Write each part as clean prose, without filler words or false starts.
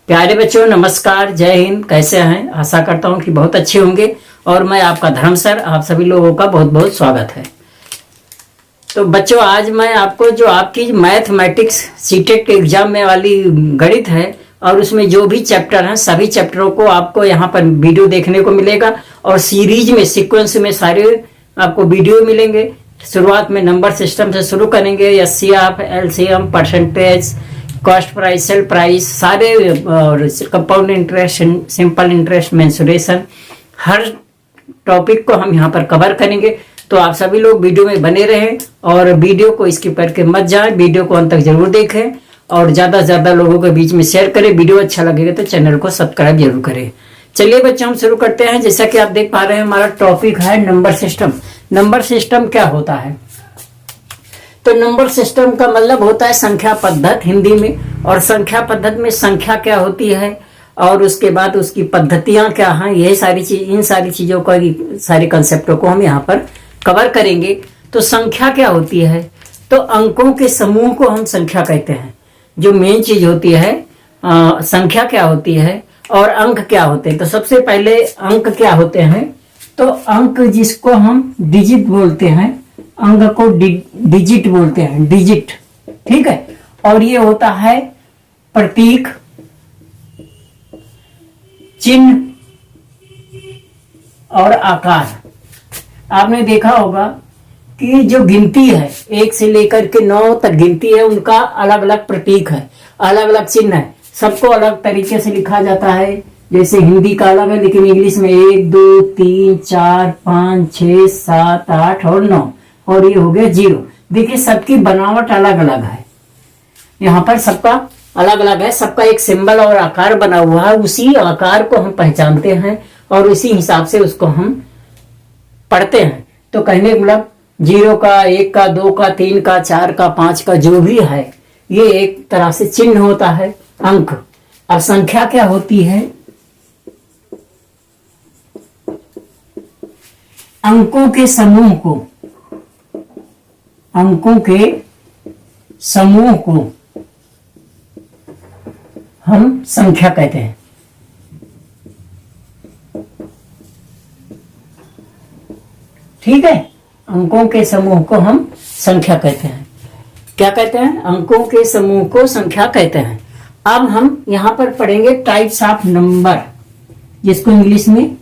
प्यारे बच्चों, नमस्कार, जय हिंद। कैसे हैं? आशा करता हूं कि बहुत अच्छे होंगे। और मैं आपका धर्म सर, आप सभी लोगों का बहुत बहुत स्वागत है। तो बच्चों, आज मैं आपको जो आपकी मैथमेटिक्स सीटेट के एग्जाम में वाली गणित है और उसमें जो भी चैप्टर हैं सभी चैप्टरों को आपको यहाँ पर वीडियो देखने को मिलेगा। और सीरीज में सीक्वेंस में सारे आपको वीडियो मिलेंगे। शुरुआत में नंबर सिस्टम से शुरू करेंगे, HCF, LCM, percentage, cost price, sale price, सारे compound interest, simple interest, mensuration, हर टॉपिक को हम यहाँ पर कवर करेंगे। तो आप सभी लोग वीडियो में बने रहें और वीडियो को स्किप करके मत जाएं, वीडियो को अंत तक जरूर देखें और ज़्यादा से ज़्यादा लोगों के बीच में शेयर करें। वीडियो अच्छा लगेगा तो चैनल को सब्सक्राइब जरूर करें। चलिए बच्चों, हम शुरू करते हैं। जैसा कि आप देख पा रहे हैं, हमारा टॉपिक है नंबर सिस्टम। नंबर सिस्टम क्या होता है? तो नंबर सिस्टम का मतलब होता है संख्या पद्धति हिंदी में। और संख्या पद्धति में संख्या क्या होती है और उसके बाद उसकी पद्धतियां क्या हैं, ये सारी चीज, इन सारी चीजों का, सारे कंसेप्टों को हम यहाँ पर कवर करेंगे। तो संख्या क्या होती है? तो अंकों के समूह को हम संख्या कहते हैं। जो मेन चीज होती है, संख्या क्या होती है और अंक क्या होते हैं। तो सबसे पहले अंक क्या होते हैं? तो अंक जिसको हम डिजिट बोलते हैं, अंक को डिजिट बोलते हैं, डिजिट, ठीक है। और ये होता है प्रतीक, चिन्ह और आकार। आपने देखा होगा कि जो गिनती है 1 से लेकर के 9 तक गिनती है, उनका अलग अलग प्रतीक है, अलग अलग चिन्ह है, सबको अलग तरीके से लिखा जाता है। जैसे हिंदी का अलग है, लेकिन इंग्लिश में 1, 2, 3, 4, 5, 6, 7, 8 और 9, और ये हो गया 0। देखिए, सबकी बनावट अलग अलग है, यहाँ पर सबका अलग अलग है, सबका एक सिंबल और आकार बना हुआ है। उसी आकार को हम पहचानते हैं और उसी हिसाब से उसको हम पढ़ते हैं। तो कहने का मतलब 0 का, 1 का, 2 का, 3 का, 4 का, 5 का, जो भी है, ये एक तरह से चिन्ह होता है, अंक। अब संख्या क्या होती है? अंकों के समूह को, अंकों के समूह को हम संख्या कहते हैं, ठीक है। अंकों के समूह को हम संख्या कहते हैं। क्या कहते हैं? अंकों के समूह को संख्या कहते हैं। अब हम यहां पर पढ़ेंगे टाइप्स ऑफ नंबर, जिसको इंग्लिश में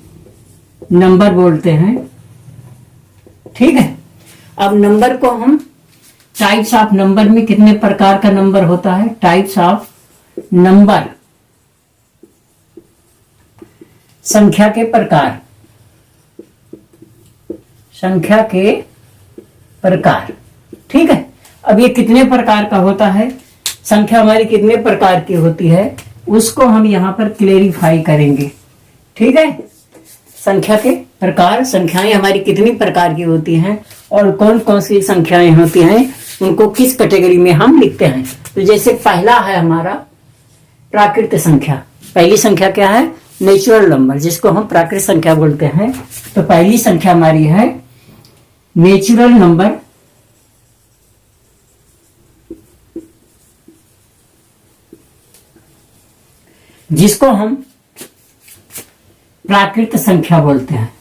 नंबर बोलते हैं, ठीक है। अब नंबर को हम, टाइप्स ऑफ नंबर में कितने प्रकार का नंबर होता है? टाइप्स ऑफ नंबर, संख्या के प्रकार, संख्या के प्रकार, ठीक है। अब ये कितने प्रकार का होता है, संख्या हमारी कितने प्रकार की होती है, उसको हम यहां पर क्लेरिफाई करेंगे, ठीक है। संख्या के प्रकार, संख्याएं हमारी कितनी प्रकार की होती हैं और कौन कौन सी संख्याएं होती हैं, उनको किस कैटेगरी में हम लिखते हैं। तो जैसे पहला है हमारा प्राकृत संख्या। पहली संख्या क्या है? नेचुरल नंबर, जिसको हम प्राकृत संख्या बोलते हैं। तो पहली संख्या हमारी है नेचुरल नंबर, जिसको हम प्राकृत संख्या बोलते हैं।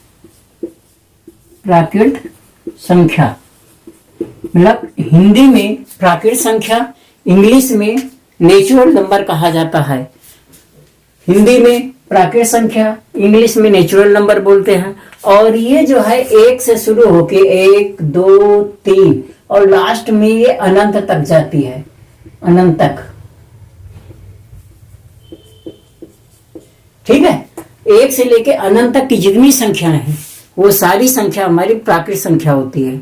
प्राकृत संख्या मतलब हिंदी में प्राकृत संख्या, इंग्लिश में नेचुरल नंबर कहा जाता है। हिंदी में प्राकृत संख्या, इंग्लिश में नेचुरल नंबर बोलते हैं। और ये जो है 1 से शुरू होके 1, 2, 3 और लास्ट में ये अनंत तक जाती है, अनंत तक, ठीक है। 1 से लेके अनंत तक की जितनी संख्याएं हैं वो सारी संख्या हमारी प्राकृत संख्या होती है।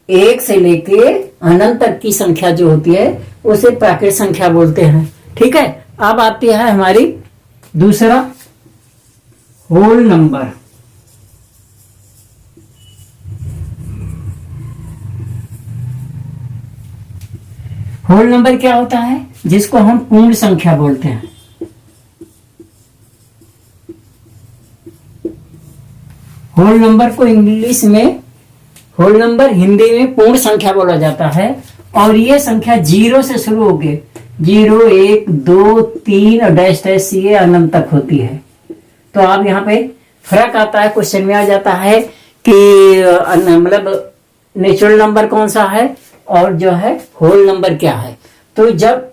1 से लेके अनंत तक की संख्या जो होती है उसे प्राकृत संख्या बोलते हैं, ठीक है। अब आती है हमारी दूसरा, होल नंबर। होल नंबर क्या होता है? जिसको हम पूर्ण संख्या बोलते हैं। होल नंबर को इंग्लिश में, होल नंबर हिंदी में पूर्ण संख्या बोला जाता है। और ये संख्या 0 से शुरू होके 0 1 2 3 और डैश डैश ये अनंत तक होती है। तो आप यहाँ पे फर्क आता है, क्वेश्चन में आ जाता है कि मतलब नेचुरल नंबर कौन सा है और जो है होल नंबर क्या है। तो जब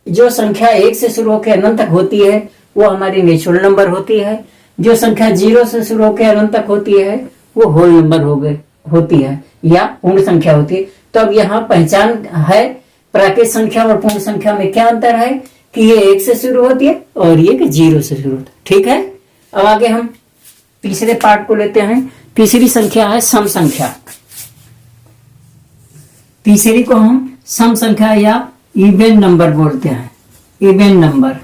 जो संख्या 1 से शुरू होकर अनंत तक होती है वो हमारी नेचुरल नंबर होती है, जो संख्या 0 से शुरू होकर अनंत तक होती है वो होल नंबर होती है या पूर्ण संख्या होती है। तो अब यहाँ पहचान है प्राकृत संख्या और पूर्ण संख्या में क्या अंतर है कि ये 1 से शुरू होती है और ये 0 से शुरू होता है। ठीक है, अब आगे हम तीसरे पार्ट को लेते हैं। तीसरी संख्या है सम संख्या। तीसरी को हम सम संख्या या इवन नंबर बोलते हैं, इवन नंबर।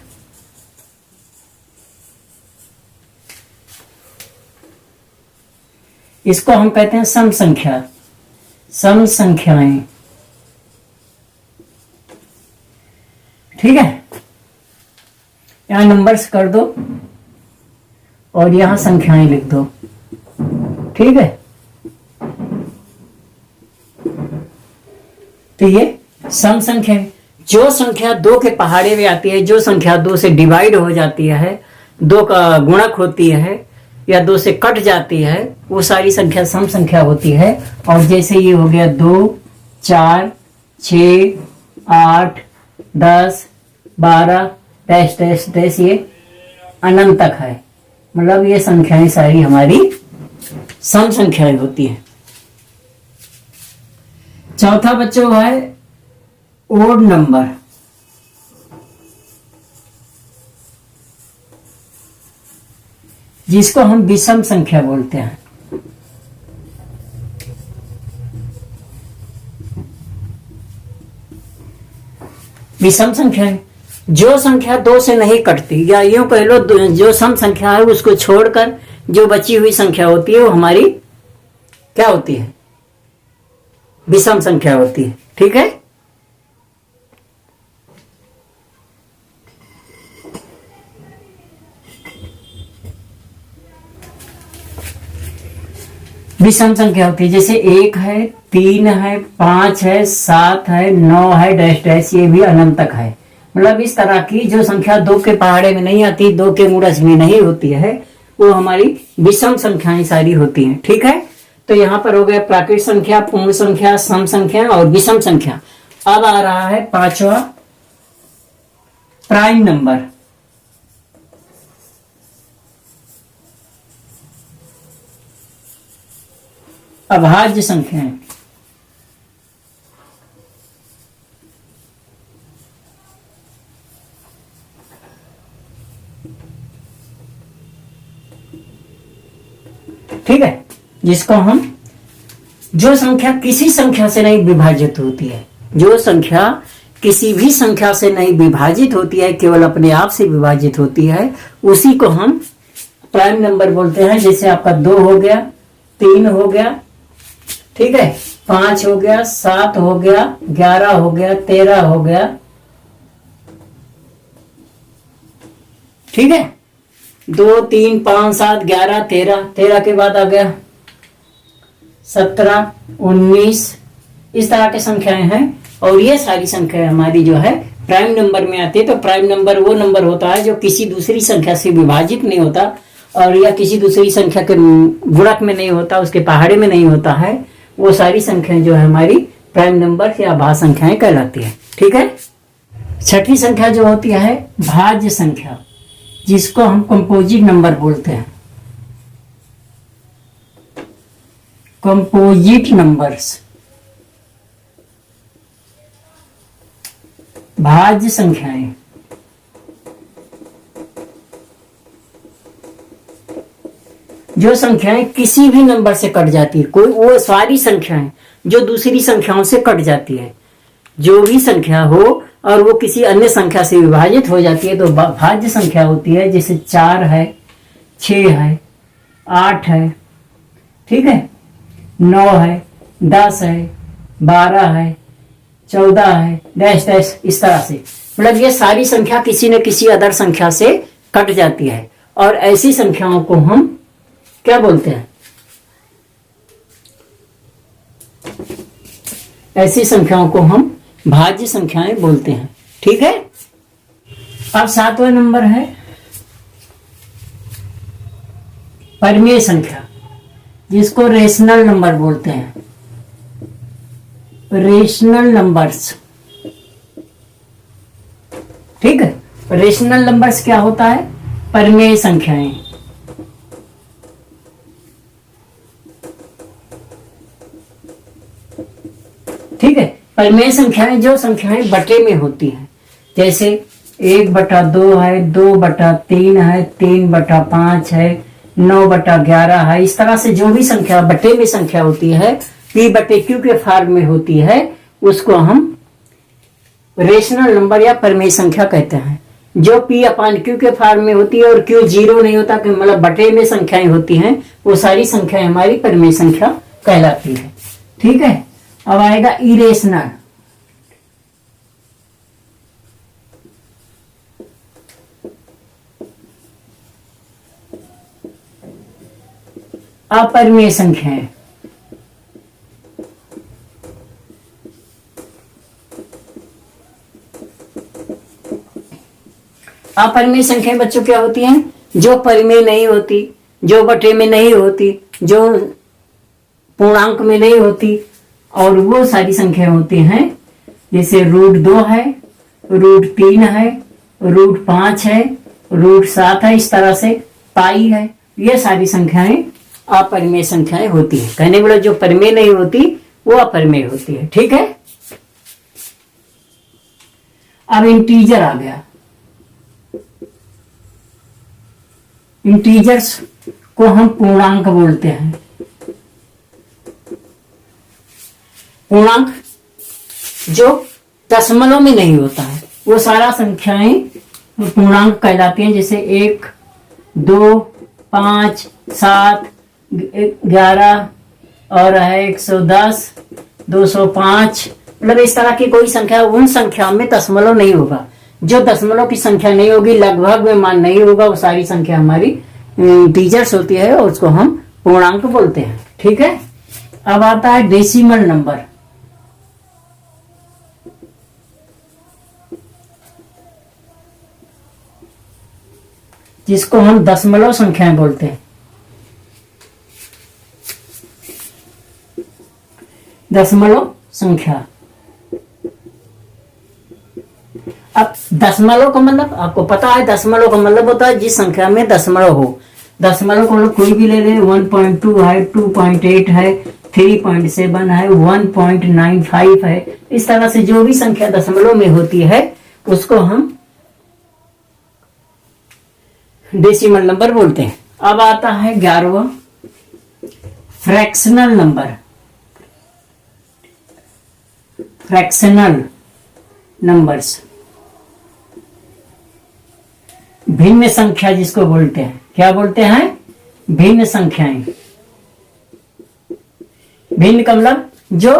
इसको हम कहते हैं सम संख्या, सम संख्याएं। ठीक है, यहां नंबर्स कर दो और यहां संख्याएं लिख दो। ठीक है, तो ये सम संख्या, जो संख्या 2 के पहाड़े में आती है, जो संख्या 2 से डिवाइड हो जाती है, 2 का गुणक होती है या 2 से कट जाती है, वो सारी संख्या सम संख्या होती है। और जैसे ये हो गया 2 4 6 8 10 12 डैश डैश डैश, ये अनंत तक है, मतलब ये संख्याएं सारी हमारी सम संख्याएं होती हैं। चौथा बच्चों है ओड नंबर। जिसको हम विषम संख्या बोलते हैं। विषम संख्या है जो संख्या 2 से नहीं कटती, या यूं कह लो जो सम संख्या है उसको छोड़कर जो बची हुई संख्या होती है वो हमारी क्या होती है, विषम संख्या होती है। ठीक है, विषम संख्या होती है, जैसे 1 है 3 है 5 है 7 है 9 है डैश डैश, ये भी अनंत तक है। मतलब इस तरह की जो संख्या 2 के पहाड़े में नहीं आती, 2 के मूढ़ में नहीं होती है, वो हमारी विषम संख्याएं सारी होती हैं। ठीक है, तो यहाँ पर हो गया प्राकृत संख्या, पूर्ण संख्या, सम संख्या और विषम संख्या। अब आ रहा है पांचवा प्राइम नंबर। अभाज्य संख्याएं। ठीक है, जिसको हम, जो संख्या किसी संख्या से नहीं विभाजित होती है, जो संख्या किसी भी संख्या से नहीं विभाजित होती है, केवल अपने आप से विभाजित होती है, उसी को हम प्राइम नंबर बोलते हैं। जैसे आपका 2 हो गया, 3 हो गया, ठीक है, 5 हो गया, 7 हो गया, 11 हो गया, 13 हो गया। ठीक है, 2 3 5 7 11 13, 13 के बाद आ गया 17 19, इस तरह की संख्याएं हैं। और ये सारी संख्याएं हमारी जो है प्राइम नंबर में आती है। तो प्राइम नंबर वो नंबर होता है जो किसी दूसरी संख्या से विभाजित नहीं होता और या किसी दूसरी संख्या के गुणक में नहीं होता, उसके पहाड़े में नहीं होता है। वो सारी संख्याएं जो है हमारी प्राइम नंबर या भाज्य संख्याएं कहलाती है। ठीक है, छठी संख्या जो होती है भाज्य संख्या, जिसको हम कंपोजिट नंबर बोलते हैं। कंपोजिट नंबर्स, भाज्य संख्याएं। जो संख्याएं किसी भी नंबर से कट जाती है, कोई वो सारी संख्याएं जो दूसरी संख्याओं से कट जाती है, जो भी संख्या हो और वो किसी अन्य संख्या से विभाजित हो जाती है तो भाज्य संख्या होती है। जैसे 4 है, 6 है, 8 है, ठीक है, 9 है, 10 है, 12 है, 14 है, डैश डैश, इस तरह से। मतलब ये सारी संख्या किसी न किसी अदर संख्या से कट जाती है और ऐसी संख्याओं को हम क्या बोलते हैं, ऐसी संख्याओं को हम भाज्य संख्याएं बोलते हैं। ठीक है। अब 7वां नंबर है परिमेय संख्या, जिसको रेशनल नंबर बोलते हैं। रेशनल नंबर्स, ठीक है। रेशनल नंबर्स क्या होता है? परिमेय संख्याएं। ठीक है। परिमेय संख्याएं जो संख्याएं बटे में होती हैं, जैसे 1/2 है, 2/3 है, 3/5 है, 9/11 है। इस तरह से जो भी संख्या बटे में संख्या होती है, P/Q के फॉर्म में होती है, उसको हम रेशनल नंबर या परिमेय संख्या कहते हैं। जो P/Q के फॉर्म में होती है और Q 0 नहीं होता, मतलब बटे में संख्याएं होती हैं, वो सारी संख्याएं हमारी परिमेय संख्या कहलाती है। ठीक है। अब आएगा इरेशनल। अपरिमेय संख्याएं। अपरिमेय संख्याएं बच्चों क्या होती हैं? जो परिमेय नहीं होती, जो बटे में नहीं होती, जो पूर्णांक में नहीं होती, और वो सारी संख्याएं होती हैं जैसे √2 है, √3 है, √5 है, √7 है, इस तरह से पाई है। ये सारी संख्याएं अपरिमेय संख्याएं होती है। कहने वाला जो परिमेय नहीं होती वो अपरिमेय होती है। ठीक है। अब इंटीजर आ गया। इंटीजर्स को हम पूर्णांक बोलते हैं। पूर्णांक जो दशमलव में नहीं होता है, वो सारा संख्याएं पूर्णांक कहलाती हैं। जैसे 1, 2, 5, 7, 11 और है 110, 205, मतलब इस तरह की कोई संख्या, उन संख्याओं में दशमलव नहीं होगा। जो दशमलव की संख्या नहीं होगी, लगभग में मान नहीं होगा, वो सारी संख्या हमारी इंटीजर्स होती है और उसको हम पूर्णांक बोलते हैं। ठीक है। अब आता है डेसिमल नंबर। जिसको हम दशमलव संख्याएं बोलते हैं। दशमलव संख्या। अब दशमलव का मतलब आपको पता है, दशमलव का मतलब होता है जिस संख्या में दशमलव हो। दशमलव को लोग कोई भी ले ले, 1.2 है, 2.8 है, 3.7 है, 1.95 है। इस तरह से जो भी संख्या दशमलव में होती है उसको हम डेसिमल नंबर बोलते हैं। अब आता है 11वां फ्रैक्शनल नंबर। फ्रैक्शनल नंबर्स, भिन्न संख्या जिसको बोलते हैं। क्या बोलते हैं? भिन्न संख्याएं। भिन्न का मतलब जो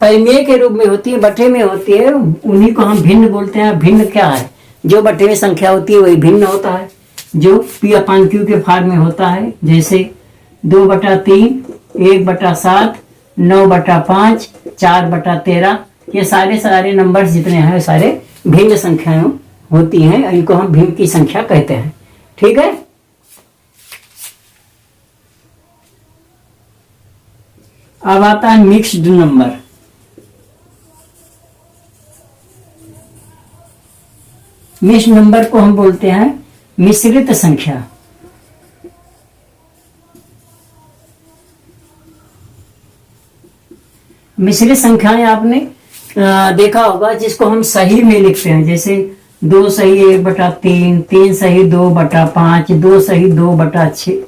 परिमेय के रूप में होती है, बटे में होती है, उन्हीं को हम भिन्न बोलते हैं। भिन्न क्या है? जो बटे में संख्या होती है वही भिन्न होता है। जो P/Q के फॉर्म में होता है, जैसे 2/3, 1/7, 9/5, 4/13, ये सारे नंबर्स जितने हैं सारे भिन्न संख्याएं होती हैं। इनको हम भिन्न की संख्या कहते हैं। ठीक है। अब आता है मिक्स्ड नंबर। मिक्स्ड नंबर को हम बोलते हैं मिश्रित संख्या। मिश्रित संख्याएं आपने देखा होगा, जिसको हम सही में लिखते हैं। जैसे 2 सही 1/3, 3 सही 2/5, 2 सही 2/3।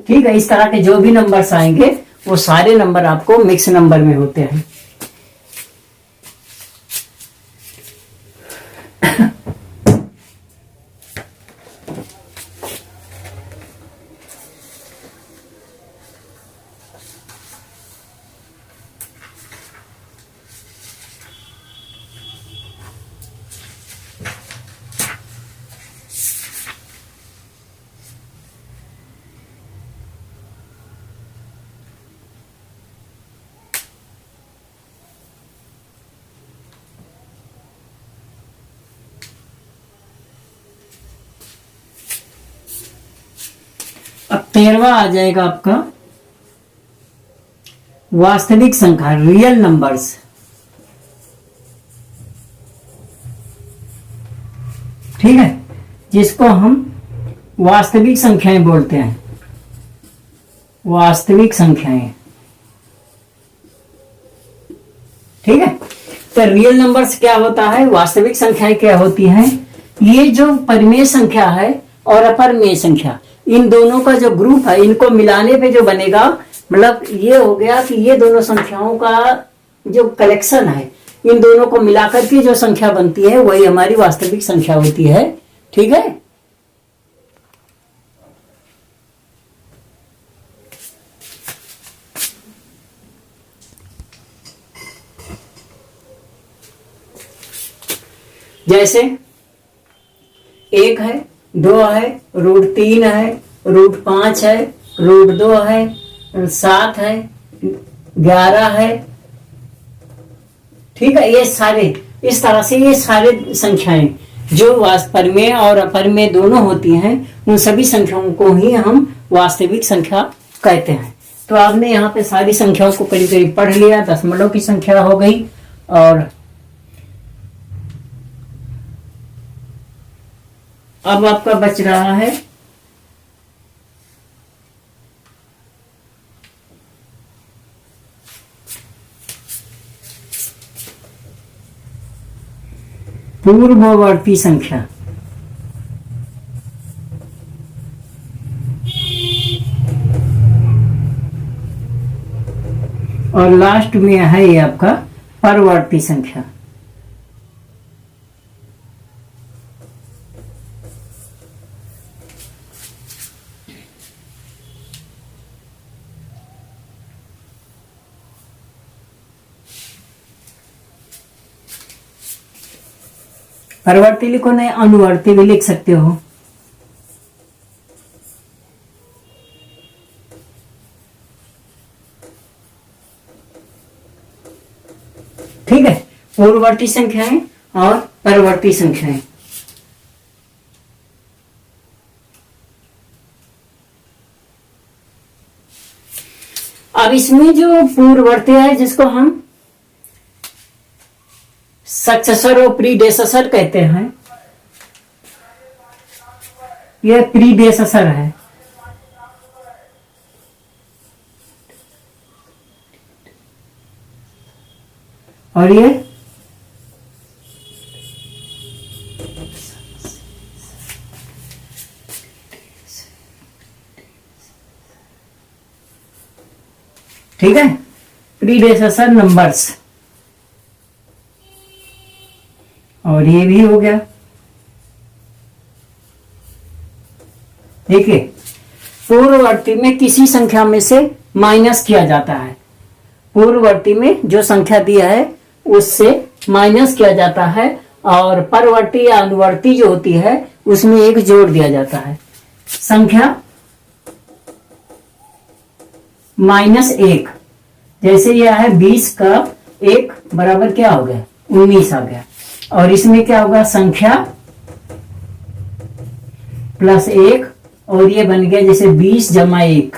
ठीक है। इस तरह के जो भी नंबर्स आएंगे वो सारे नंबर आपको मिक्स नंबर में होते हैं। 13वां आ जाएगा आपका वास्तविक संख्या, रियल नंबर्स। ठीक है, जिसको हम वास्तविक संख्याएं बोलते हैं, वास्तविक संख्याएं। ठीक है, तो रियल नंबर्स क्या होता है, वास्तविक संख्याएं क्या होती हैं, ये जो परिमेय संख्या है और अपरिमेय संख्या, इन दोनों का जो ग्रुप है, इनको मिलाने पे जो बनेगा, मतलब ये हो गया कि ये दोनों संख्याओं का जो कलेक्शन है, इन दोनों को मिलाकर के जो संख्या बनती है वही हमारी वास्तविक संख्या होती है। ठीक है, जैसे 1 है, 2 है, √3 है, √5 है, √2 है, 7 है, 11 है। ठीक है, ये सारे इस तरह से ये सारे संख्याएं जो परिमेय और अपरिमेय दोनों होती हैं, उन सभी संख्याओं को ही हम वास्तविक संख्या कहते हैं। तो आपने यहाँ पे सारी संख्याओं को करीब करीब पढ़ लिया। दशमलव की संख्या हो गई, और अब आपका बच रहा है पूर्ववर्ती संख्या। और लास्ट में है ये आपका परवर्ती संख्या। परवर्ती लिखो, नहीं अनुवर्ती भी लिख सकते हो। ठीक है, पूर्ववर्ती संख्याएं और परवर्ती संख्याएं। अब इसमें जो पूर्ववर्ती है, जिसको हम सक्सेसर और प्रीडेसेसर कहते हैं, यह प्रीडेसेसर है। और ये ठीक है, प्रीडेसेसर नंबर्स। और ये भी हो गया। देखिए, पूर्ववर्ती में किसी संख्या में से माइनस किया जाता है। पूर्ववर्ती में जो संख्या दिया है उससे माइनस किया जाता है, और परवर्ती या अनुवर्ती जो होती है उसमें एक जोड़ दिया जाता है। संख्या -1, जैसे यह है 20 का 1 बराबर क्या हो गया, 19 आ गया। और इसमें क्या होगा, संख्या +1, और ये बन गया जैसे 20 + 1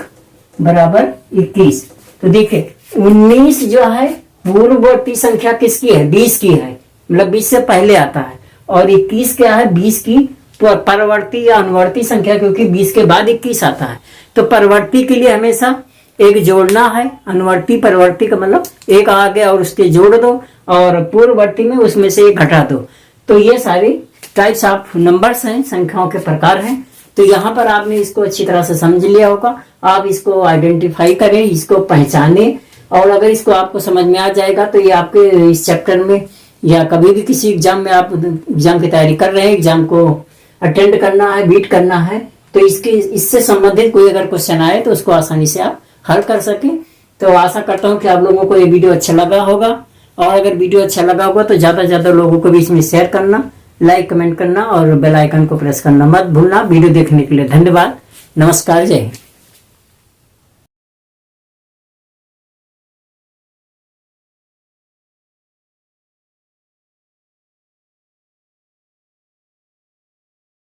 बराबर 21। तो देखिए 19 जो है पूर्ववर्ती संख्या किसकी है, 20 की है, मतलब 20 से पहले आता है। और 21 क्या है, 20 की परवर्ती या अनुवर्ती संख्या, क्योंकि 20 के बाद 21 आता है। तो परवर्ती के लिए हमेशा एक जोड़ना है, अनुवर्ती परवर्ती का मतलब एक आ गया और उसके जोड़ दो, और पूर्ववर्ती में उसमें से एक घटा दो। तो ये सारी टाइप्स ऑफ नंबर्स हैं, संख्याओं के प्रकार हैं। तो यहाँ पर आपने इसको अच्छी तरह से समझ लिया होगा। आप इसको आइडेंटिफाई करें, इसको पहचानें, और अगर इसको आपको समझ में आ जाएगा तो ये आपके इस चैप्टर में या कभी भी किसी एग्जाम में आप एग्जाम की तैयारी कर रहे हैं, एग्जाम को अटेंड करना है, बीट करना है, तो इससे संबंधित कोई अगर क्वेश्चन आए तो उसको आसानी से आप हल कर सकें। तो आशा करता हूँ कि आप लोगों को ये वीडियो अच्छा लगा होगा, और अगर वीडियो अच्छा लगा होगा तो ज़्यादा से ज़्यादा लोगों को भी इसमें शेयर करना, लाइक कमेंट करना और बेल आइकन को प्रेस करना मत भूलना। वीडियो देखने के लिए धन्यवाद। नमस्कार, जय हिंद।